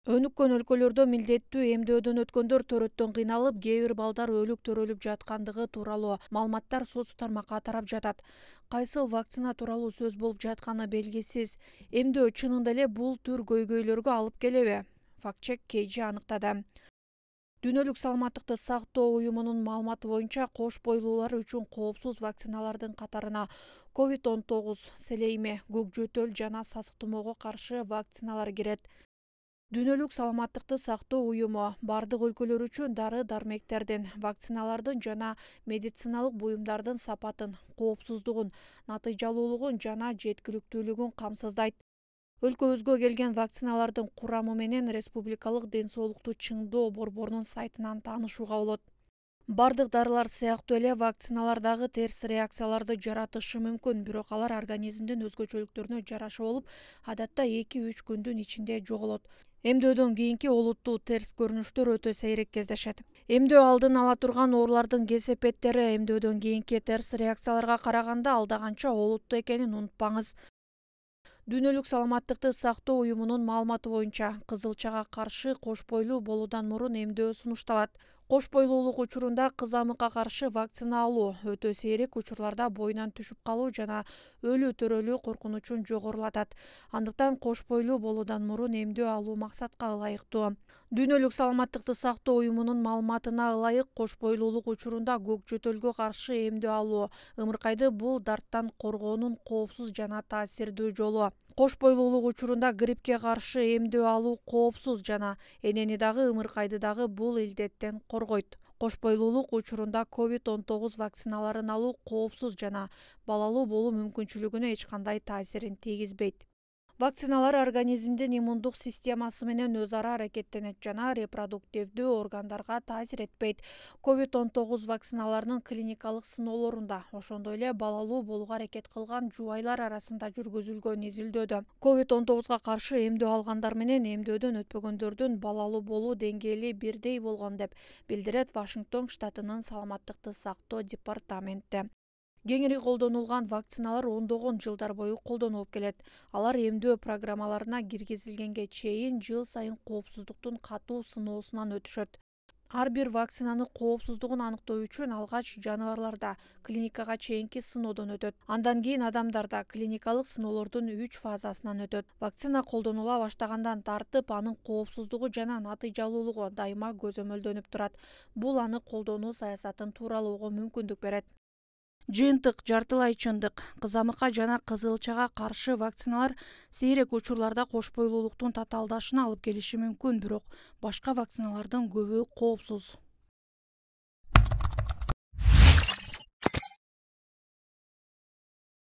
Өнүккөн өлкөлөрдө милдеттүү эмдөөдөн өткөндөр төрөттөн кыйналып, кээ бир балдар өлүк төрөлүп жаткандыгы тууралуу маалыматтар соц тармакка тарап жатат. Кайсыл вакцина тууралуу сөз болуп жатканы белгисиз. Эмдөө чынында эле бул түр көйгөйлөргө алып келеби? Факт-чек KG аныктады. Дүйнөлүк саламаттыкты сактоо уюмунун маалыматы боюнча, кош бойлуулар үчүн коопсуз вакциналардын катарына COVID-19, селейме, көк жөтөл жана сасык тумоого каршы вакциналар кирет. Дүйнөлүк саламаттыкты сактоо уюму бардык өлкөлөр үчүн дары-дармектердин, вакциналардын жана медициналык буюмдардын сапатын, коопсуздугун, натыйжалуулугун жана жеткиликтүүлүгүн камсыздайт. Өлкөбүзгө келген вакциналардын курамы менен Республикалык ден соолукту чыңдоо борборунун сайтынан таанышууга болот. Бардык дарылар сыяктуу эле вакциналар дагы терс реакцияларды жаратышы мүмкүн, бирок алар организмдин өзгөчөлүктөрүнө жараша болуп, адатта 2-3 күндүн ичинде жоголот. Эмдөөдөн кийинки олуттуу терс көрүнүштөр өтө сейрек кездешет. Эмдөө алдын ала турган оорулардын кесепеттери эмдөөдөн кийинки терс реакцияларга караганда алда канча олуттуу экенин унутпаңыз. Дүйнөлүк саламаттыкты сактоо уюмунун маалыматы боюнча, кызылчага каршы кош бойлуу болуудан мурун эмдөө сунушталат. Кош бойлуулук учурунда кызамыкка каршы вакцина алуу өтө сейрек учурларда боюнан түшүп калуу жана өлүү төрөлүү коркунучун жогорулатат. Андыктан кош бойлуу болуудан мурун эмдөө алуу максатка ылайыктуу. Дүйнөлүк саламаттыкты сактоо уюмунун маалыматына ылайык, кош бойлуулук учурунда көк жөтөлгө каршы эмдөө алуу ымыркайды бул дарттан коргоонун коопсуз жана таасирдүү жолу. Кош бойлуулук учурунда гриппке каршы эмдөө алуу коопсуз жана энени дагы ымыркайды дагы бул илдеттен коргойт. Кош бойлуулук учурунда COVID-19 вакциналарын алуу коопсуз жана балалуу болуу мүмкүнчүлүгүнө эч кандай таасирин тийгизбейт. Вакциналар организмдин иммундук системасы менен өз ара аракеттенет жана репродуктивдүү органдарга таасир этпейт. COVID-19 вакциналарынын клиникалык сыноолорунда, ошондой эле балалуу болууга аракет кылган жубайлар арасында жүргүзүлгөн изилдөөдө COVID-19 каршы эмдөө алгандар менен эмдөөдөн өтпөгөндөрдүн балалуу болуу деңгээли бирдей болгон деп билдирет Вашингтон штатынын саламаттыкты сактоо департаменти. Кеңири колдонулган вакциналар ондогон жылдар бою колдонулуп келет. Алар эмдөө программаларына киргизилгенге чейин жыл сайын коопсуздуктун катуу сыноосунан өтүшөт. Ар бир вакцинаны коопсуздугун аныктоо үчүн алгач жаныбарларда клиникага чейинки сыноодон өтөт. Андан кийин адамдарда клиникалык сыноолордун 3 фазасынан өтөт. Вакцина колдонула баштагандан тартып, анын коопсуздугу жана натыйжалуулугу дайыма көзөмөлдөнүп турат. Бул аны колдонуу саясатын тууралоого мүмкүндүк берет. Жыйынтык жартылай чындык: кызамыкка жана кызылчага каршы вакциналар сейрек учурларда кош бойлуулуктун татаалдашына алып келиши мүмкүн, бирок башка вакциналардын көбү коопсуз.